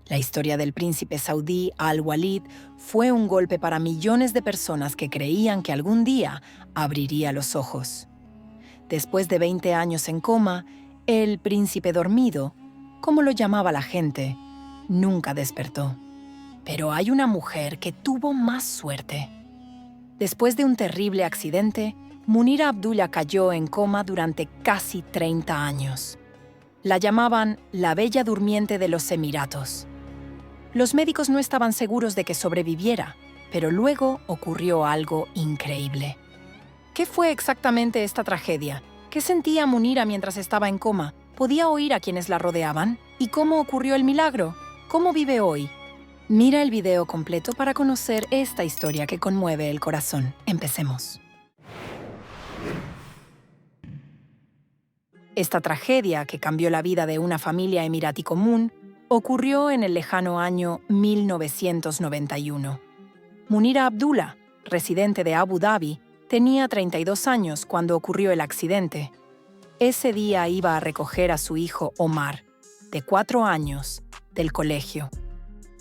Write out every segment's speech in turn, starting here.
La historia del príncipe saudí Al-Walid fue un golpe para millones de personas que creían que algún día abriría los ojos. Después de 20 años en coma, el príncipe dormido, como lo llamaba la gente, nunca despertó. Pero hay una mujer que tuvo más suerte. Después de un terrible accidente, Munira Abdullah cayó en coma durante casi 30 años. La llamaban la Bella Durmiente de los Emiratos. Los médicos no estaban seguros de que sobreviviera, pero luego ocurrió algo increíble. ¿Qué fue exactamente esta tragedia? ¿Qué sentía Munira mientras estaba en coma? ¿Podía oír a quienes la rodeaban? ¿Y cómo ocurrió el milagro? ¿Cómo vive hoy? Mira el video completo para conocer esta historia que conmueve el corazón. Empecemos. Esta tragedia, que cambió la vida de una familia emiratí común, ocurrió en el lejano año 1991. Munira Abdullah, residente de Abu Dhabi, tenía 32 años cuando ocurrió el accidente. Ese día iba a recoger a su hijo Omar, de 4 años, del colegio.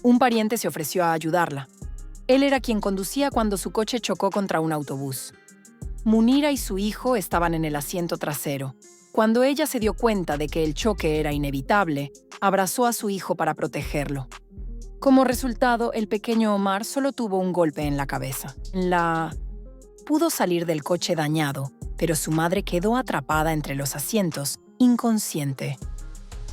Un pariente se ofreció a ayudarla. Él era quien conducía cuando su coche chocó contra un autobús. Munira y su hijo estaban en el asiento trasero. Cuando ella se dio cuenta de que el choque era inevitable, abrazó a su hijo para protegerlo. Como resultado, el pequeño Omar solo tuvo un golpe en la cabeza. Pudo salir del coche dañado, pero su madre quedó atrapada entre los asientos, inconsciente.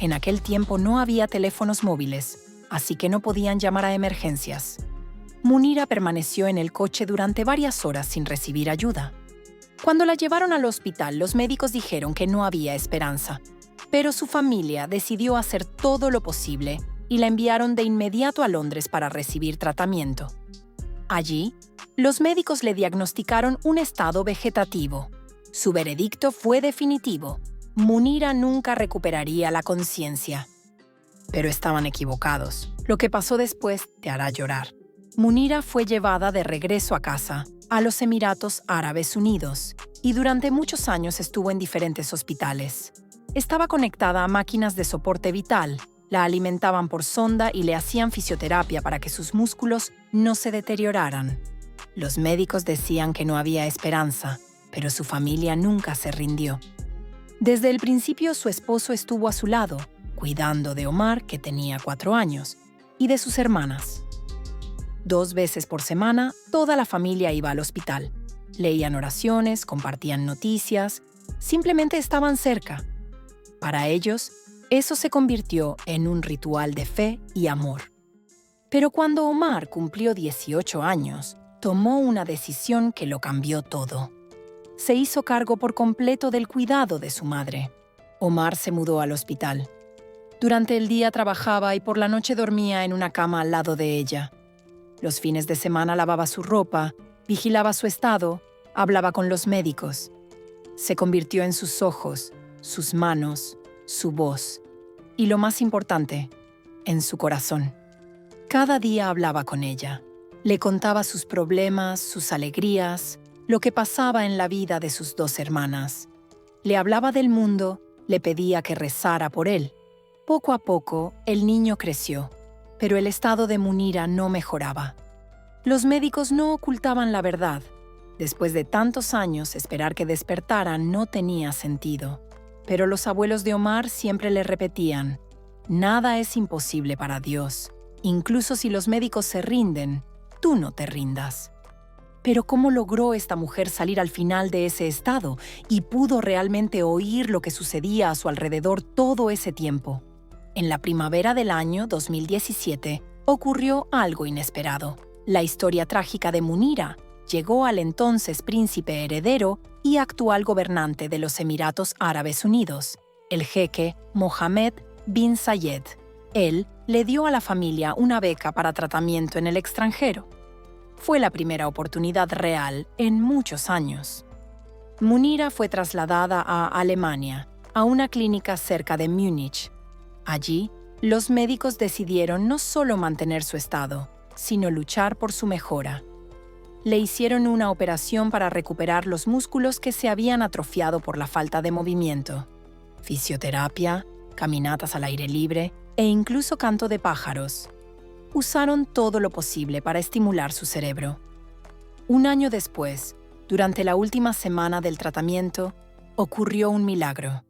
En aquel tiempo no había teléfonos móviles, así que no podían llamar a emergencias. Munira permaneció en el coche durante varias horas sin recibir ayuda. Cuando la llevaron al hospital, los médicos dijeron que no había esperanza, pero su familia decidió hacer todo lo posible y la enviaron de inmediato a Londres para recibir tratamiento. Allí, los médicos le diagnosticaron un estado vegetativo. Su veredicto fue definitivo: Munira nunca recuperaría la conciencia. Pero estaban equivocados. Lo que pasó después te hará llorar. Munira fue llevada de regreso a casa, a los Emiratos Árabes Unidos, y durante muchos años estuvo en diferentes hospitales. Estaba conectada a máquinas de soporte vital, la alimentaban por sonda y le hacían fisioterapia para que sus músculos no se deterioraran. Los médicos decían que no había esperanza, pero su familia nunca se rindió. Desde el principio su esposo estuvo a su lado, cuidando de Omar, que tenía 4 años, y de sus hermanas. 2 veces por semana, toda la familia iba al hospital. Leían oraciones, compartían noticias, simplemente estaban cerca. Para ellos, eso se convirtió en un ritual de fe y amor. Pero cuando Omar cumplió 18 años, tomó una decisión que lo cambió todo. Se hizo cargo por completo del cuidado de su madre. Omar se mudó al hospital. Durante el día trabajaba y por la noche dormía en una cama al lado de ella. Los fines de semana lavaba su ropa, vigilaba su estado, hablaba con los médicos. Se convirtió en sus ojos, sus manos, su voz y, lo más importante, en su corazón. Cada día hablaba con ella. Le contaba sus problemas, sus alegrías, lo que pasaba en la vida de sus 2 hermanas. Le hablaba del mundo, le pedía que rezara por él. Poco a poco, el niño creció, pero el estado de Munira no mejoraba. Los médicos no ocultaban la verdad. Después de tantos años, esperar que despertara no tenía sentido. Pero los abuelos de Omar siempre le repetían: nada es imposible para Dios. Incluso si los médicos se rinden, tú no te rindas. Pero ¿cómo logró esta mujer salir al final de ese estado y pudo realmente oír lo que sucedía a su alrededor todo ese tiempo? En la primavera del año 2017 ocurrió algo inesperado. La historia trágica de Munira llegó al entonces príncipe heredero y actual gobernante de los Emiratos Árabes Unidos, el jeque Mohammed bin Zayed. Él le dio a la familia una beca para tratamiento en el extranjero. Fue la primera oportunidad real en muchos años. Munira fue trasladada a Alemania, a una clínica cerca de Múnich. Allí, los médicos decidieron no solo mantener su estado, sino luchar por su mejora. Le hicieron una operación para recuperar los músculos que se habían atrofiado por la falta de movimiento. Fisioterapia, caminatas al aire libre e incluso canto de pájaros. Usaron todo lo posible para estimular su cerebro. Un año después, durante la última semana del tratamiento, ocurrió un milagro.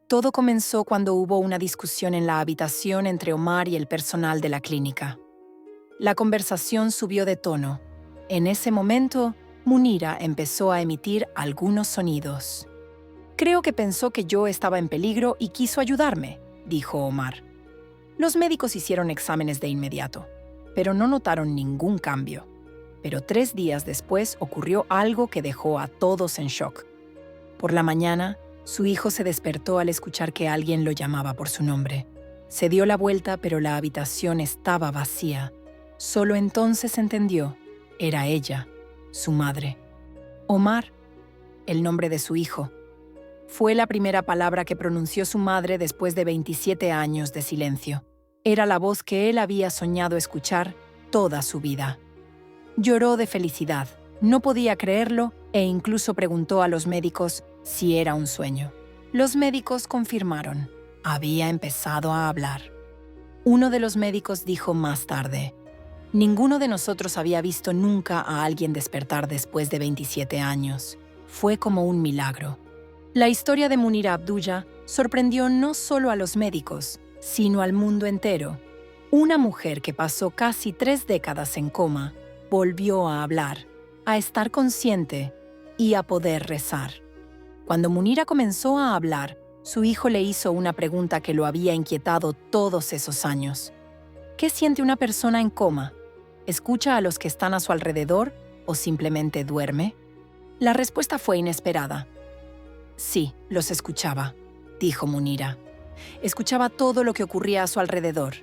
Todo comenzó cuando hubo una discusión en la habitación entre Omar y el personal de la clínica. La conversación subió de tono. En ese momento, Munira empezó a emitir algunos sonidos. «Creo que pensó que yo estaba en peligro y quiso ayudarme», dijo Omar. Los médicos hicieron exámenes de inmediato, pero no notaron ningún cambio. Pero 3 días después ocurrió algo que dejó a todos en shock. Por la mañana, su hijo se despertó al escuchar que alguien lo llamaba por su nombre. Se dio la vuelta, pero la habitación estaba vacía. Solo entonces entendió. Era ella, su madre. Omar, el nombre de su hijo. Fue la primera palabra que pronunció su madre después de 27 años de silencio. Era la voz que él había soñado escuchar toda su vida. Lloró de felicidad, no podía creerlo e incluso preguntó a los médicos si era un sueño. Los médicos confirmaron. Había empezado a hablar. Uno de los médicos dijo más tarde: «Ninguno de nosotros había visto nunca a alguien despertar después de 27 años. Fue como un milagro». La historia de Munira Abdullah sorprendió no solo a los médicos, sino al mundo entero. Una mujer que pasó casi 3 décadas en coma volvió a hablar, a estar consciente y a poder rezar. Cuando Munira comenzó a hablar, su hijo le hizo una pregunta que lo había inquietado todos esos años. ¿Qué siente una persona en coma? ¿Escucha a los que están a su alrededor o simplemente duerme? La respuesta fue inesperada. Sí, los escuchaba, dijo Munira. Escuchaba todo lo que ocurría a su alrededor.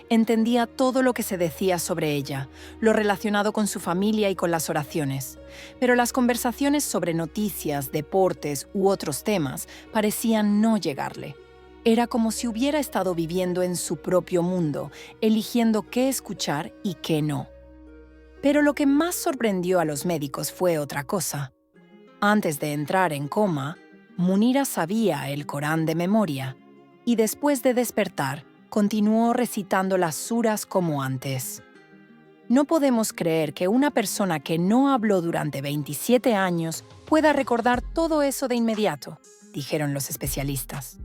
Entendía todo lo que se decía sobre ella, lo relacionado con su familia y con las oraciones. Pero las conversaciones sobre noticias, deportes u otros temas parecían no llegarle. Era como si hubiera estado viviendo en su propio mundo, eligiendo qué escuchar y qué no. Pero lo que más sorprendió a los médicos fue otra cosa. Antes de entrar en coma, Munira sabía el Corán de memoria y después de despertar, continuó recitando las suras como antes. No podemos creer que una persona que no habló durante 27 años pueda recordar todo eso de inmediato, dijeron los especialistas.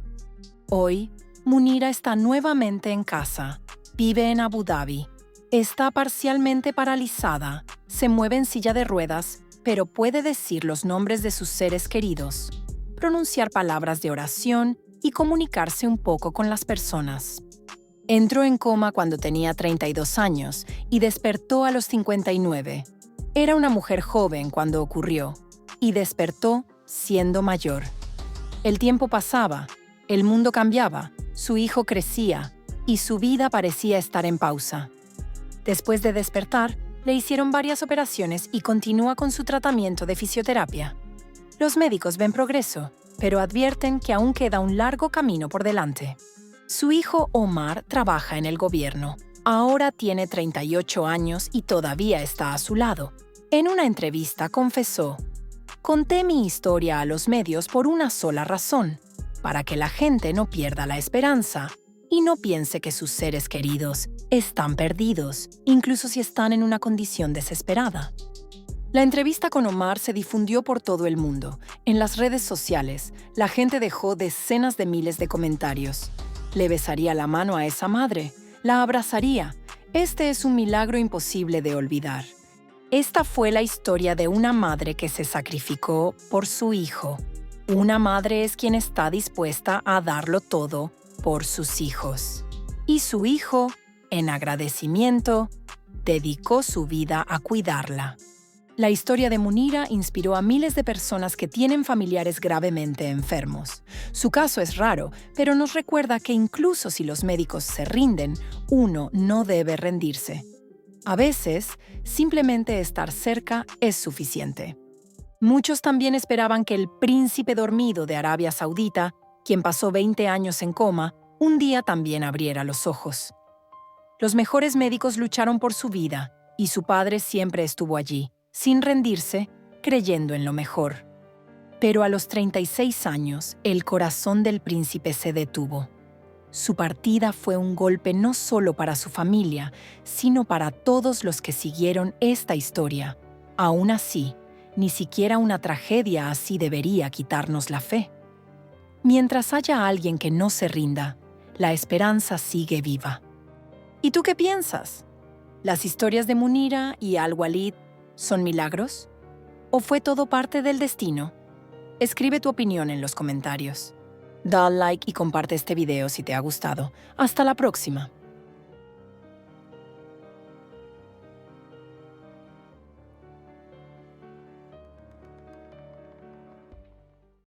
Hoy, Munira está nuevamente en casa, vive en Abu Dhabi, está parcialmente paralizada, se mueve en silla de ruedas, pero puede decir los nombres de sus seres queridos, pronunciar palabras de oración y comunicarse un poco con las personas. Entró en coma cuando tenía 32 años y despertó a los 59. Era una mujer joven cuando ocurrió y despertó siendo mayor. El tiempo pasaba, el mundo cambiaba, su hijo crecía y su vida parecía estar en pausa. Después de despertar, le hicieron varias operaciones y continúa con su tratamiento de fisioterapia. Los médicos ven progreso, pero advierten que aún queda un largo camino por delante. Su hijo Omar trabaja en el gobierno. Ahora tiene 38 años y todavía está a su lado. En una entrevista confesó: «Conté mi historia a los medios por una sola razón, para que la gente no pierda la esperanza y no piense que sus seres queridos están perdidos, incluso si están en una condición desesperada». La entrevista con Omar se difundió por todo el mundo. En las redes sociales, la gente dejó decenas de miles de comentarios. ¿Le besaría la mano a esa madre? ¿La abrazaría? Este es un milagro imposible de olvidar. Esta fue la historia de una madre que se sacrificó por su hijo. Una madre es quien está dispuesta a darlo todo por sus hijos. Y su hijo, en agradecimiento, dedicó su vida a cuidarla. La historia de Munira inspiró a miles de personas que tienen familiares gravemente enfermos. Su caso es raro, pero nos recuerda que incluso si los médicos se rinden, uno no debe rendirse. A veces, simplemente estar cerca es suficiente. Muchos también esperaban que el príncipe dormido de Arabia Saudita, quien pasó 20 años en coma, un día también abriera los ojos. Los mejores médicos lucharon por su vida y su padre siempre estuvo allí, sin rendirse, creyendo en lo mejor. Pero a los 36 años, el corazón del príncipe se detuvo. Su partida fue un golpe no solo para su familia, sino para todos los que siguieron esta historia. Aún así, ni siquiera una tragedia así debería quitarnos la fe. Mientras haya alguien que no se rinda, la esperanza sigue viva. ¿Y tú qué piensas? ¿Las historias de Munira y Al-Walid son milagros? ¿O fue todo parte del destino? Escribe tu opinión en los comentarios. Da like y comparte este video si te ha gustado. Hasta la próxima.